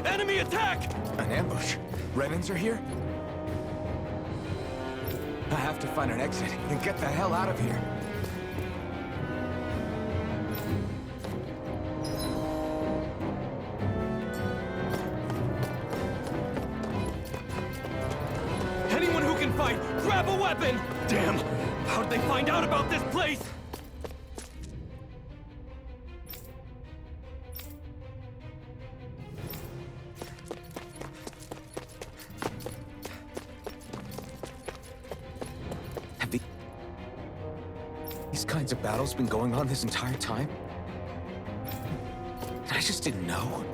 Enemy attack! An ambush? Renans are here? I have to find an exit and get the hell out of here. Anyone who can fight, grab a weapon! Damn! How'd they find out about this place? Have these kinds of battles been going on this entire time? I just didn't know.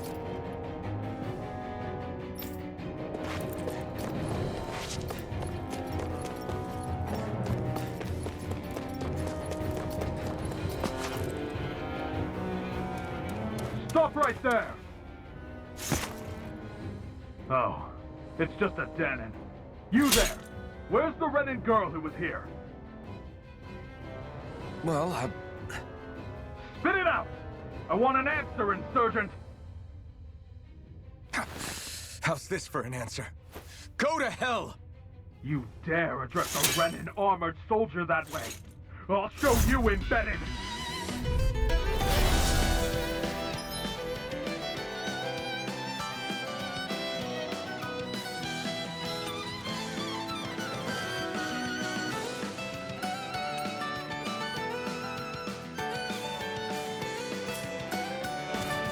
Stop right there! Oh, it's just a Danon. You there! Where's the Renan girl who was here? Well, Spit it out! I want an answer, insurgent! how's this for an answer? Go to hell! You dare address a Renan armored soldier that way? I'll show you embedded!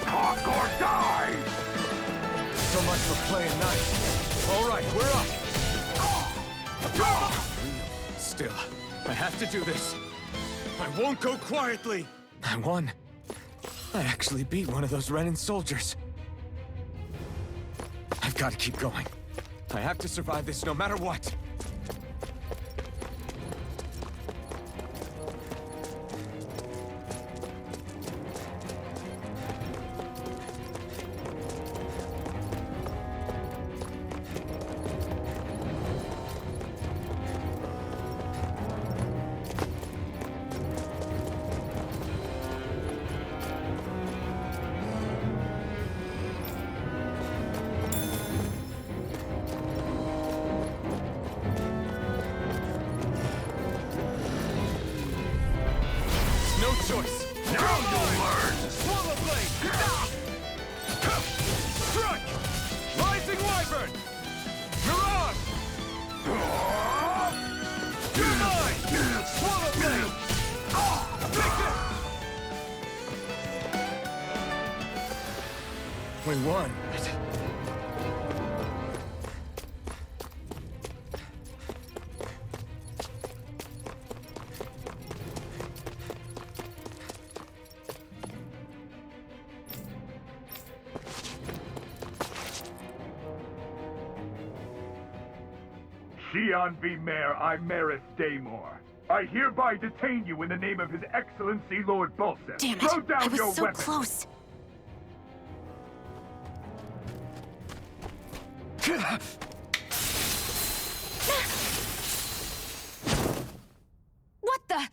Talk or die! So much for playing nice. All right, we're up. Still, I have to do this. I won't go quietly. I won. I actually beat one of those Renan soldiers. I've got to keep going. I have to survive this no matter what. No choice. Now you'll learn. Swallow blade. Strike. Rising wyvern. Mirage. You're mine. Swallow blade. Take it. We won. Shion V. Mayor Imeris Daymore. I hereby detain you in the name of His Excellency Lord Bulson. Damn it! Throw down I was your so weapon. close. What the?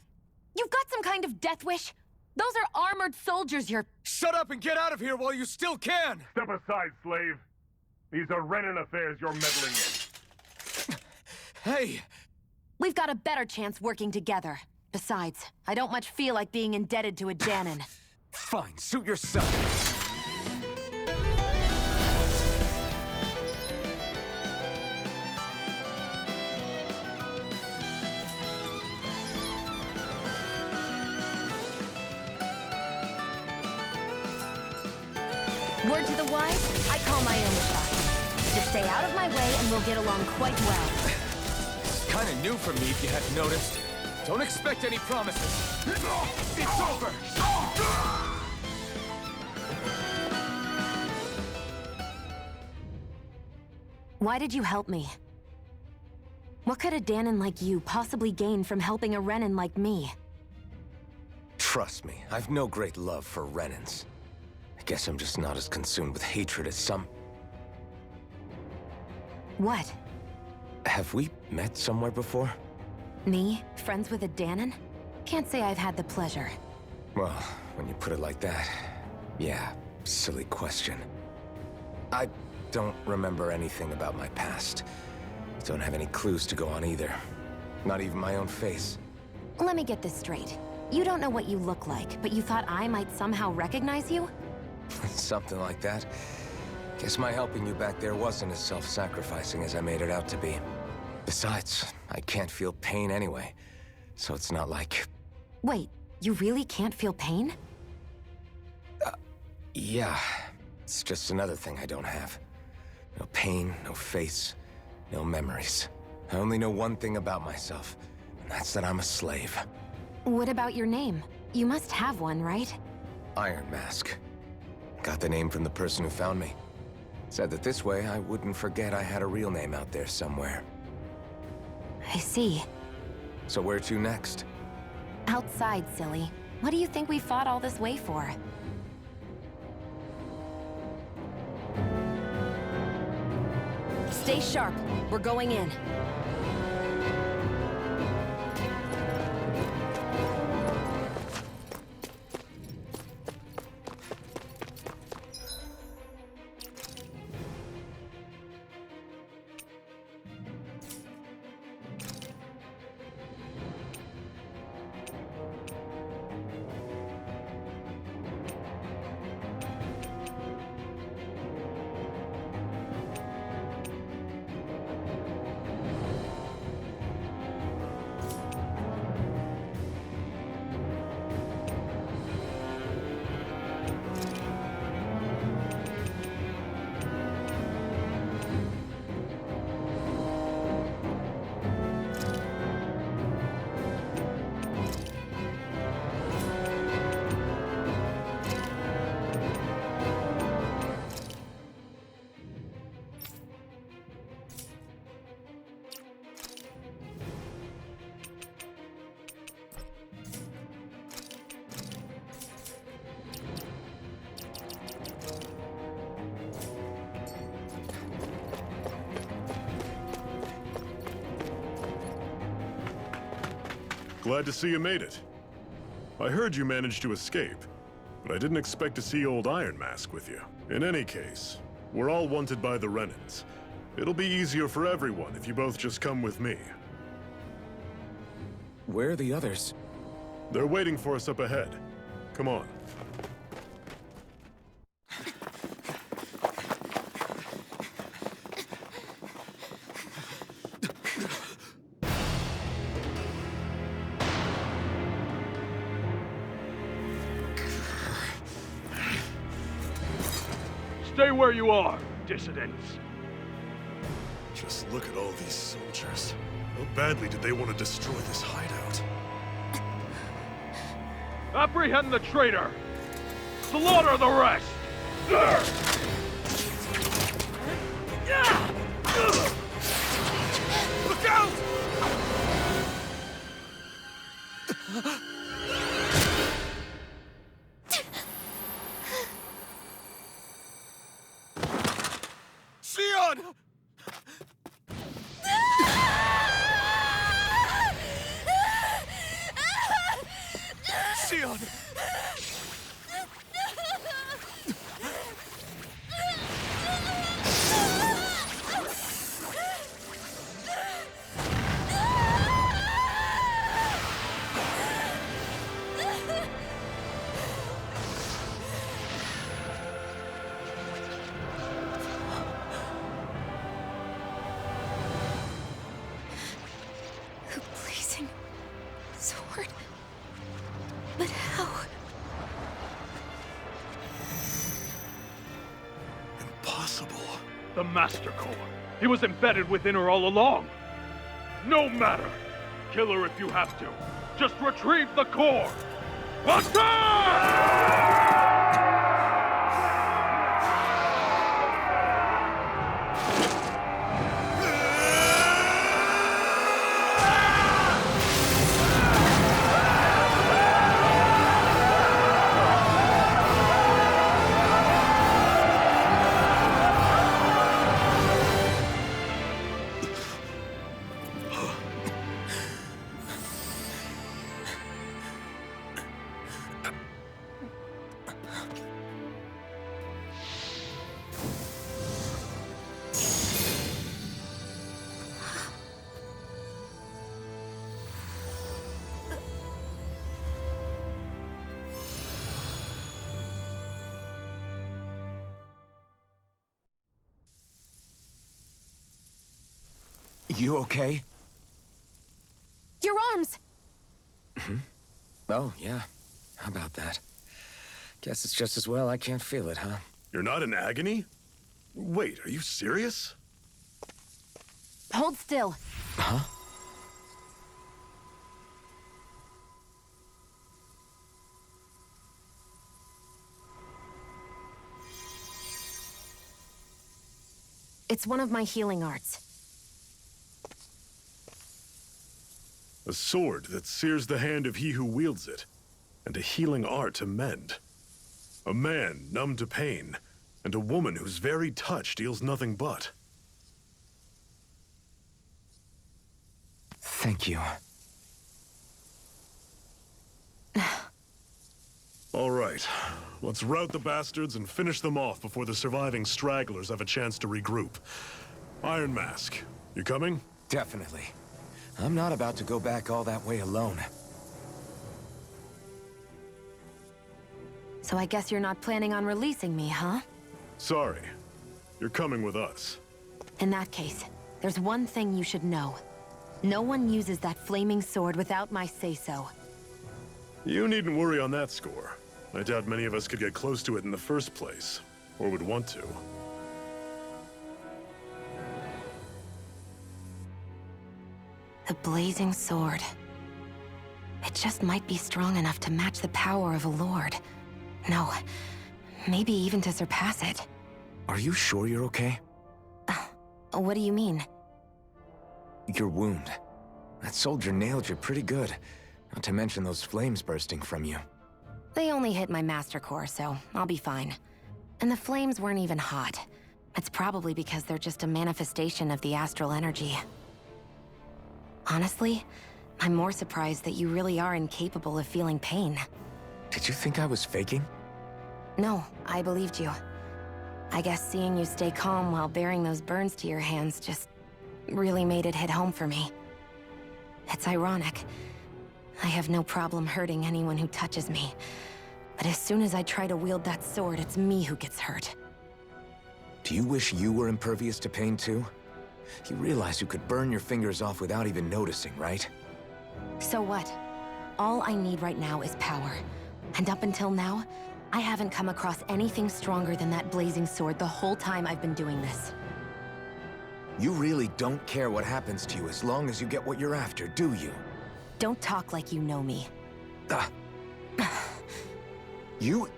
You've got some kind of death wish? Those are armored soldiers you're... Shut up and get out of here while you still can! Step aside, slave. These are Renan affairs you're meddling in. Hey! We've got a better chance working together. Besides, I don't much feel like being indebted to a Danon. Fine, suit yourself. Word to the wise, I call my own shot. Just stay out of my way and we'll get along quite well. It's kind of new for me, if you hadn't noticed. Don't expect any promises. It's over! Why did you help me? What could a Danon like you possibly gain from helping a Renan like me? Trust me, I've no great love for Renans. I guess I'm just not as consumed with hatred as some... What? Have we met somewhere before? Me? Friends with a Danon? Can't say I've had the pleasure. Well, when you put it like that, yeah, silly question. I don't remember anything about my past. Don't have any clues to go on either. Not even my own face. Let me get this straight. You don't know what you look like, but you thought I might somehow recognize you? Something like that. Guess my helping you back there wasn't as self-sacrificing as I made it out to be. Besides, I can't feel pain anyway, so it's not like... Wait, you really can't feel pain? Yeah. It's just another thing I don't have. No pain, no face, no memories. I only know one thing about myself, and that's that I'm a slave. What about your name? You must have one, right? Iron Mask. Got the name from the person who found me. Said that this way I wouldn't forget I had a real name out there somewhere. I see. So where to next? Outside, silly. What do you think we fought all this way for? Stay sharp. We're going in. Glad to see you made it. I heard you managed to escape, but I didn't expect to see old Iron Mask with you. In any case, we're all wanted by the Renans. It'll be easier for everyone if you both just come with me. Where are the others? They're waiting for us up ahead. Come on. Stay where you are, dissidents. Just look at all these soldiers. How badly did they want to destroy this hideout? Apprehend the traitor! Slaughter the rest! Look out! Sion! Sion! A blazing sword. But how? Impossible. The Master Core. He was embedded within her all along. No matter. Kill her if you have to. Just retrieve the core. Attack! You okay? Your arms! Oh, yeah. How about that? Guess it's just as well I can't feel it, huh? You're not in agony? Wait, are you serious? Hold still. Huh? It's one of my healing arts. A sword that sears the hand of he who wields it, and a healing art to mend. A man numb to pain, and a woman whose very touch deals nothing but. Thank you. All right, let's rout the bastards and finish them off before the surviving stragglers have a chance to regroup. Iron Mask, you coming? Definitely. I'm not about to go back all that way alone. So I guess you're not planning on releasing me, huh? Sorry, you're coming with us. In that case, there's one thing you should know. No one uses that flaming sword without my say-so. You needn't worry on that score. I doubt many of us could get close to it in the first place, or would want to. The blazing sword. It just might be strong enough to match the power of a lord. No, maybe even to surpass it. Are you sure you're okay? What do you mean? Your wound. That soldier nailed you pretty good. Not to mention those flames bursting from you. They only hit my master core, so I'll be fine. And the flames weren't even hot. It's probably because they're just a manifestation of the astral energy. Honestly, I'm more surprised that you really are incapable of feeling pain. Did you think I was faking? No, I believed you. I guess seeing you stay calm while bearing those burns to your hands just really made it hit home for me. It's ironic. I have no problem hurting anyone who touches me. But as soon as I try to wield that sword, it's me who gets hurt. Do you wish you were impervious to pain too? You realize you could burn your fingers off without even noticing, right? So what? All I need right now is power. And up until now, I haven't come across anything stronger than that blazing sword the whole time I've been doing this. You really don't care what happens to you as long as you get what you're after, do you? Don't talk like you know me. You...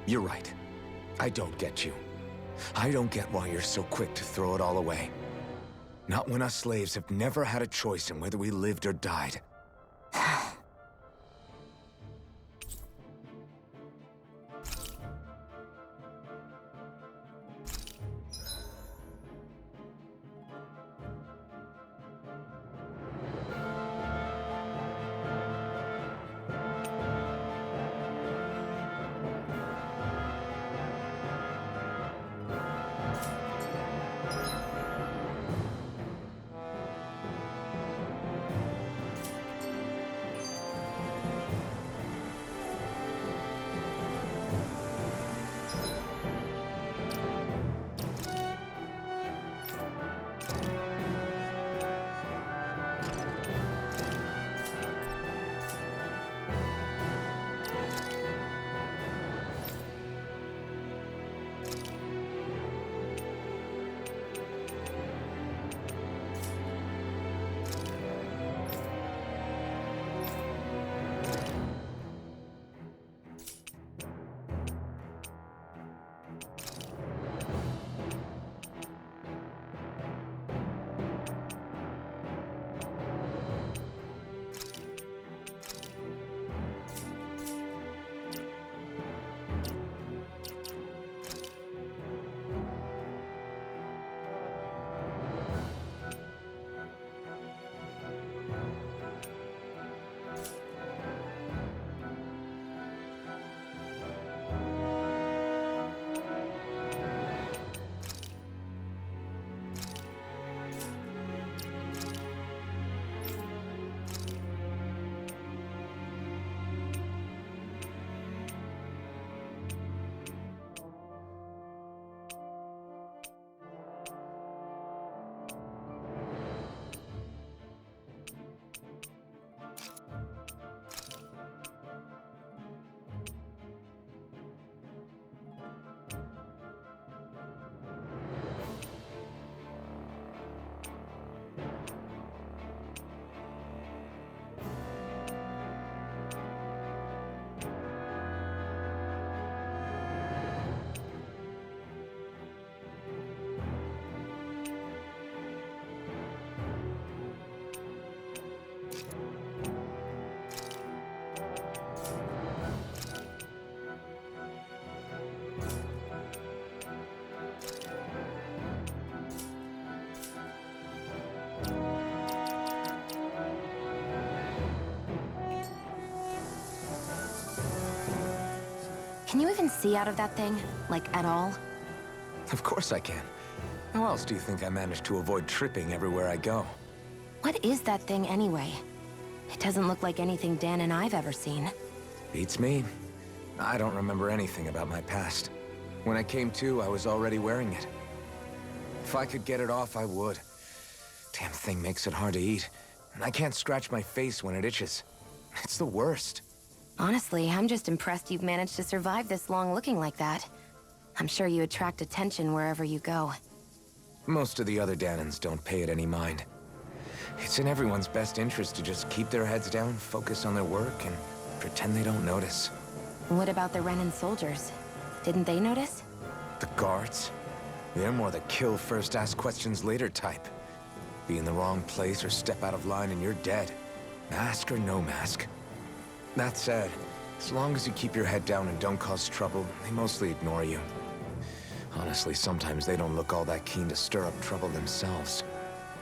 You're right. I don't get you. I don't get why you're so quick to throw it all away. Not when us slaves have never had a choice in whether we lived or died. Can you even see out of that thing? Like, at all? Of course I can. How else do you think I managed to avoid tripping everywhere I go? What is that thing anyway? It doesn't look like anything Dan and I've ever seen. Beats me. I don't remember anything about my past. When I came to, I was already wearing it. If I could get it off, I would. Damn thing makes it hard to eat. And I can't scratch my face when it itches. It's the worst. Honestly, I'm just impressed you've managed to survive this long looking like that. I'm sure you attract attention wherever you go. Most of the other Danans don't pay it any mind. It's in everyone's best interest to just keep their heads down, focus on their work, and pretend they don't notice. What about the Renan soldiers? Didn't they notice? The guards? They're more the kill first, ask questions later type. Be in the wrong place or step out of line and you're dead. Mask or no mask. That said, as long as you keep your head down and don't cause trouble, they mostly ignore you. Honestly, sometimes they don't look all that keen to stir up trouble themselves.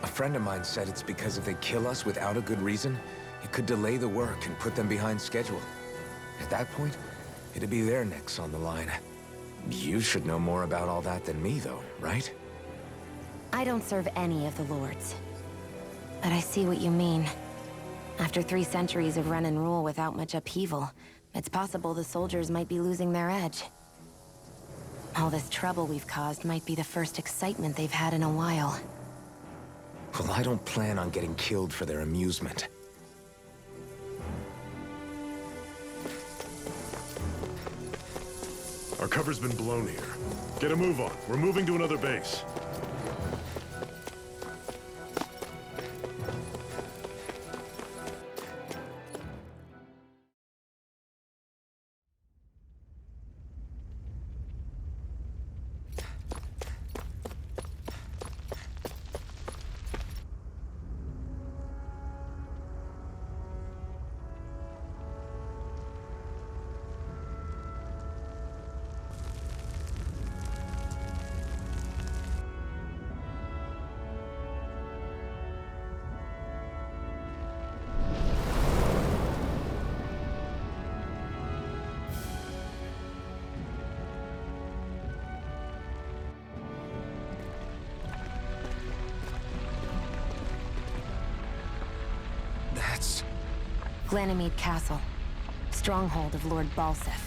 A friend of mine said it's because if they kill us without a good reason, it could delay the work and put them behind schedule. At that point, it'd be their necks on the line. You should know more about all that than me, though, right? I don't serve any of the lords. But I see what you mean. After 3 centuries of Renan rule without much upheaval, it's possible the soldiers might be losing their edge. All this trouble we've caused might be the first excitement they've had in a while. Well, I don't plan on getting killed for their amusement. Our cover's been blown here. Get a move on. We're moving to another base. Ganymede Castle, stronghold of Lord Balsef,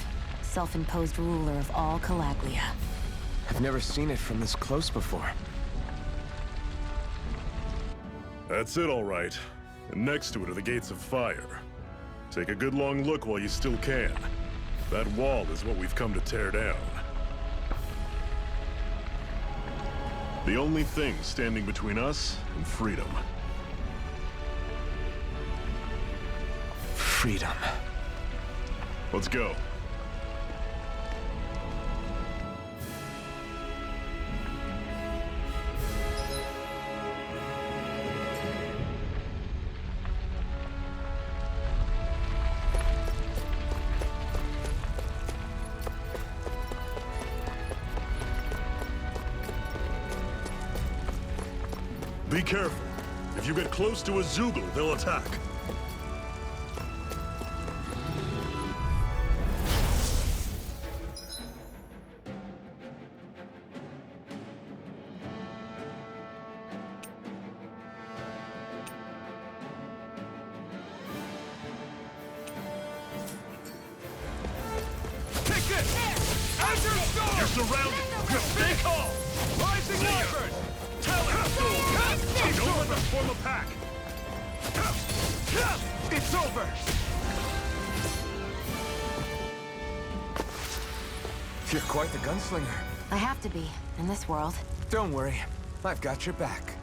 self-imposed ruler of all Calaglia. I've never seen it from this close before. That's it, all right. And next to it are the Gates of Fire. Take a good long look while you still can. That wall is what we've come to tear down. The only thing standing between us and freedom. Freedom. Let's go. Be careful. If you get close to a Zoogle, they'll attack. You're surrounded! Stay calm! Rising Wyvern! Don't let them form a pack! It's over! You're quite the gunslinger. I have to be, in this world. Don't worry, I've got your back.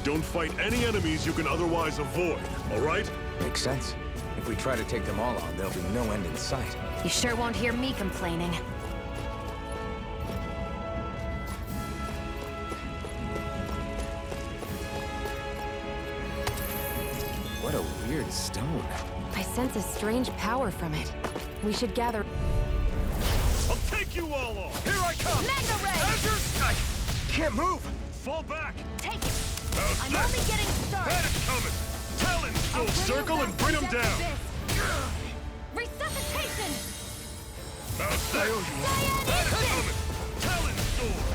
Don't fight any enemies you can otherwise avoid, all right? Makes sense. If we try to take them all on, there'll be no end in sight. You sure won't hear me complaining. What a weird stone. I sense a strange power from it. We should gather... I'll take you all on! come! Mega Ray! Azure! Can't move! Fall back! Take it! How's I'm this? only getting started! Panic coming! Talon I'll Soul bring Circle you and back bring from him death down! abyss. Resuscitation! How's that? Cyan Panic instant! coming! Talon Sword!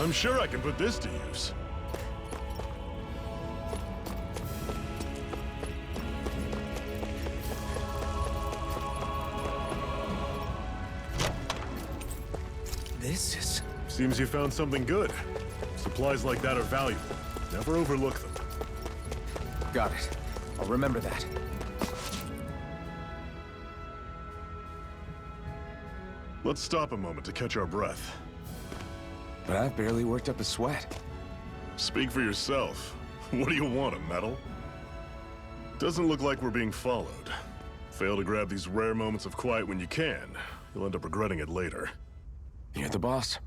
I'm sure I can put this to use. This is... Seems you found something good. Supplies like that are valuable. Never overlook them. Got it. I'll remember that. Let's stop a moment to catch our breath. But I've barely worked up a sweat. Speak for yourself. What do you want, a medal? Doesn't look like we're being followed. Fail to grab these rare moments of quiet when you can. You'll end up regretting it later. You're the boss.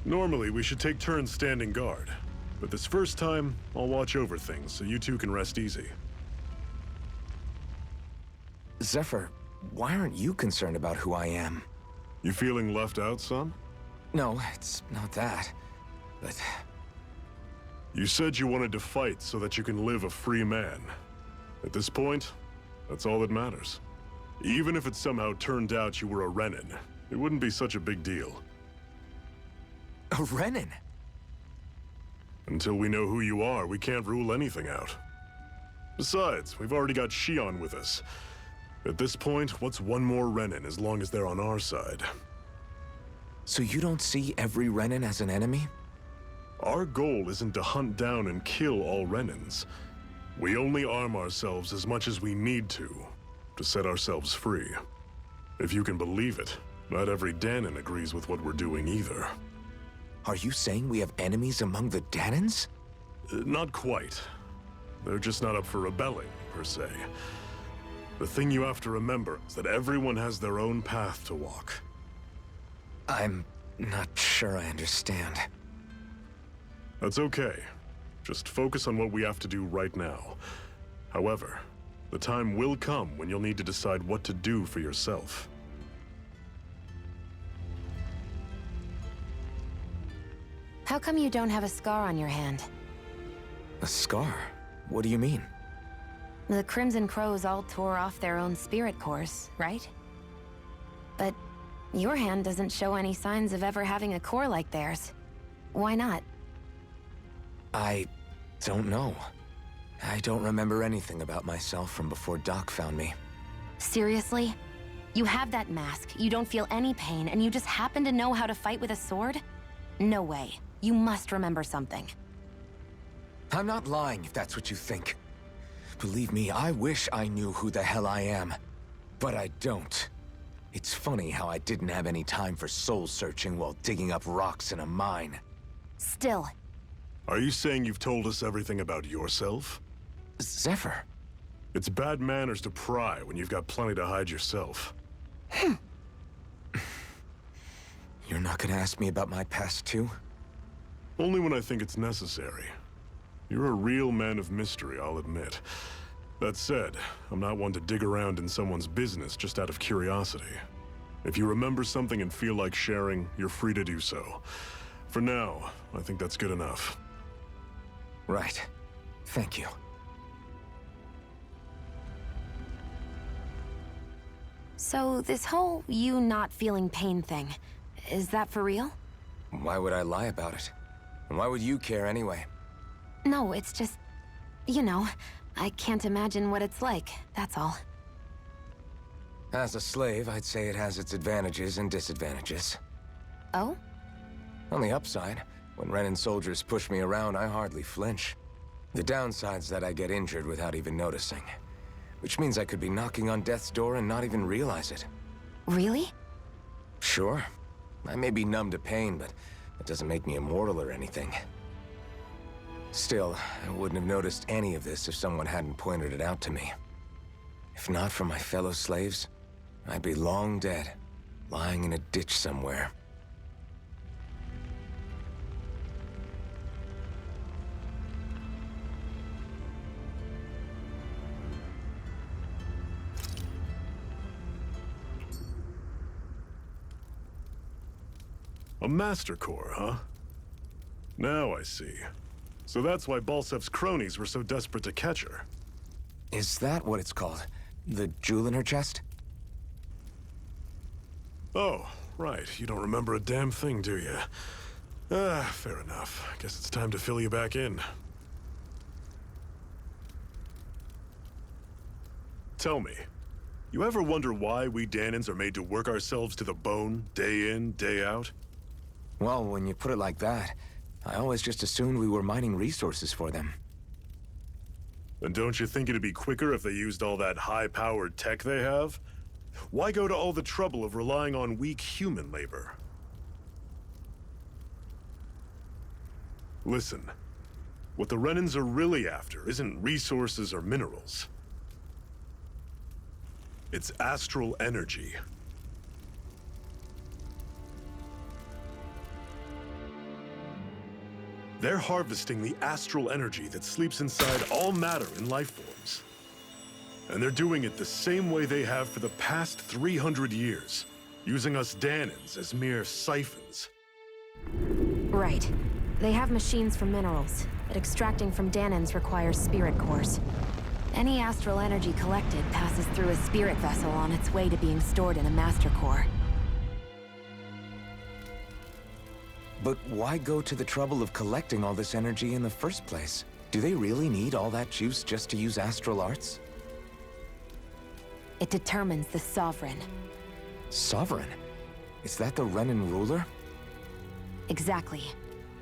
Normally, we should take turns standing guard. But this first time, I'll watch over things so you two can rest easy. Zephyr, why aren't you concerned about who I am? You feeling left out, son? No, it's not that. But You said you wanted to fight so that you can live a free man. At this point, that's all that matters. Even if it somehow turned out you were a Renin, it wouldn't be such a big deal. a Renin? Until we know who you are, we can't rule anything out. Besides, we've already got Shion with us. At this point, what's one more Renin as long as they're on our side? So you don't see every Renin as an enemy? Our goal isn't to hunt down and kill all Renins. We only arm ourselves as much as we need to set ourselves free. If you can believe it, not every Danon agrees with what we're doing either. Are you saying we have enemies among the Danons? Not quite. They're just not up for rebelling, per se. The thing you have to remember is that everyone has their own path to walk. I'm not sure I understand. That's okay. Just focus on what we have to do right now. However, the time will come when you'll need to decide what to do for yourself. How come you don't have a scar on your hand? A scar? What do you mean? The Crimson Crows all tore off their own spirit cores, right? But your hand doesn't show any signs of ever having a core like theirs. Why not? I don't know. I don't remember anything about myself from before Doc found me. Seriously? You have that mask, you don't feel any pain, and you just happen to know how to fight with a sword? No way. You must remember something. I'm not lying if that's what you think. Believe me, I wish I knew who the hell I am. But I don't. It's funny how I didn't have any time for soul searching while digging up rocks in a mine. Still, Are you saying you've told us everything about yourself? Zephyr. It's bad manners to pry when you've got plenty to hide yourself. You're not gonna ask me about my past too? Only when I think it's necessary. You're a real man of mystery, I'll admit. That said, I'm not one to dig around in someone's business just out of curiosity. If you remember something and feel like sharing, you're free to do so. For now, I think that's good enough. Right. Thank you. so this whole you not feeling pain thing, is that for real? Why would I lie about it? And why would you care anyway? No, it's just, you know, I can't imagine what it's like, that's all. As a slave, I'd say it has its advantages and disadvantages. Oh? On the upside, when Renin soldiers push me around, I hardly flinch. The downside's that I get injured without even noticing. Which means I could be knocking on death's door and not even realize it. Really? Sure. I may be numb to pain, but it doesn't make me immortal or anything. Still, I wouldn't have noticed any of this if someone hadn't pointed it out to me. If not for my fellow slaves, I'd be long dead, lying in a ditch somewhere. A Master Core, huh? Now I see. So that's why Balsef's cronies were so desperate to catch her. Is that what it's called? The jewel in her chest? Oh, right. You don't remember a damn thing, do you? Fair enough. Guess it's time to fill you back in. Tell me, you ever wonder why we Dahnans are made to work ourselves to the bone, day in, day out? Well, when you put it like that, I always just assumed we were mining resources for them. And don't you think it'd be quicker if they used all that high-powered tech they have? Why go to all the trouble of relying on weak human labor? Listen, what the Renans are really after isn't resources or minerals. It's astral energy. They're harvesting the astral energy that sleeps inside all matter in life forms. And they're doing it the same way they have for the past 300 years, using us Dahnans as mere siphons. Right. They have machines for minerals, but extracting from Dahnans requires spirit cores. Any astral energy collected passes through a spirit vessel on its way to being stored in a master core. But why go to the trouble of collecting all this energy in the first place? Do they really need all that juice just to use astral arts? It determines the Sovereign. Sovereign? Is that the Renan ruler? Exactly.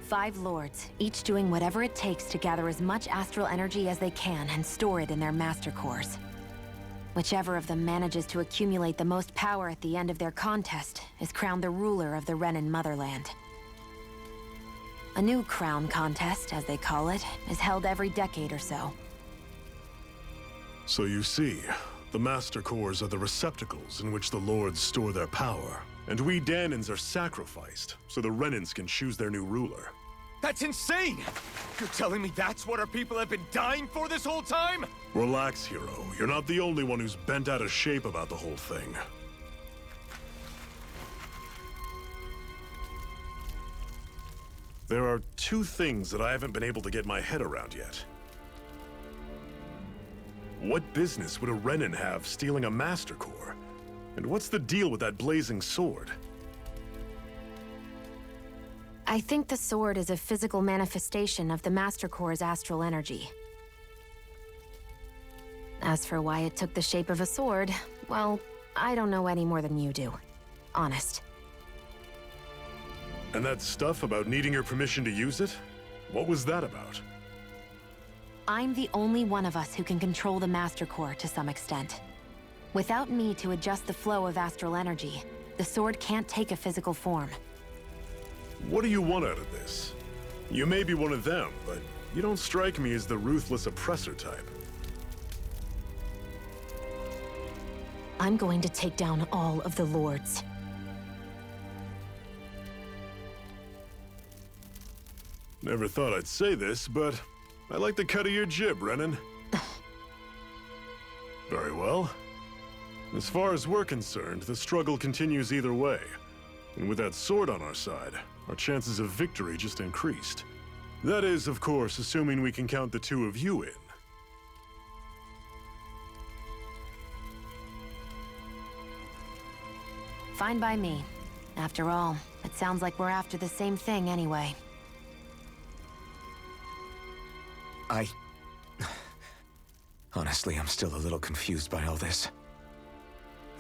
5 lords, each doing whatever it takes to gather as much astral energy as they can and store it in their master cores. Whichever of them manages to accumulate the most power at the end of their contest is crowned the ruler of the Renan motherland. A new crown contest, as they call it, is held every decade or so. So you see, the Master Cores are the receptacles in which the Lords store their power. And we Dahnans are sacrificed, so the Renans can choose their new ruler. That's insane! You're telling me that's what our people have been dying for this whole time? Relax, hero. You're not the only one who's bent out of shape about the whole thing. There are 2 things that I haven't been able to get my head around yet. What business would a Renan have stealing a Master Core? And what's the deal with that blazing sword? I think the sword is a physical manifestation of the Master Core's astral energy. As for why it took the shape of a sword, well, I don't know any more than you do. Honest. And that stuff about needing your permission to use it? What was that about? I'm the only one of us who can control the Master Core to some extent. Without me to adjust the flow of astral energy, the sword can't take a physical form. What do you want out of this? You may be one of them, but you don't strike me as the ruthless oppressor type. I'm going to take down all of the lords. Never thought I'd say this, but I like the cut of your jib, Renan. Very well. As far as we're concerned, the struggle continues either way. And with that sword on our side, our chances of victory just increased. That is, of course, assuming we can count the 2 of you in. Fine by me. After all, it sounds like we're after the same thing anyway. Honestly, I'm still a little confused by all this.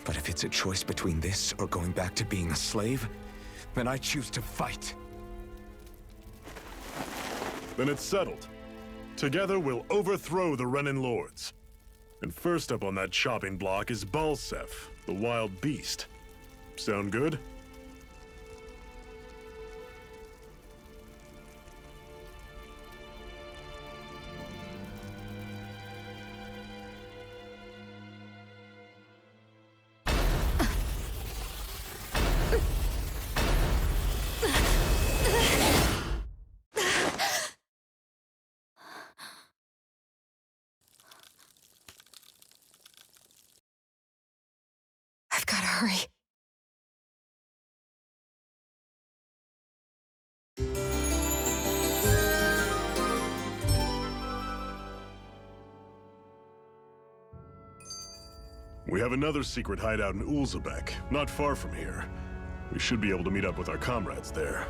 But if it's a choice between this or going back to being a slave, then I choose to fight. Then it's settled. Together, we'll overthrow the Renan Lords. And first up on that chopping block is Balsef, the wild beast. Sound good? sorry. We have another secret hideout in Ulzebek, not far from here. We should be able to meet up with our comrades there.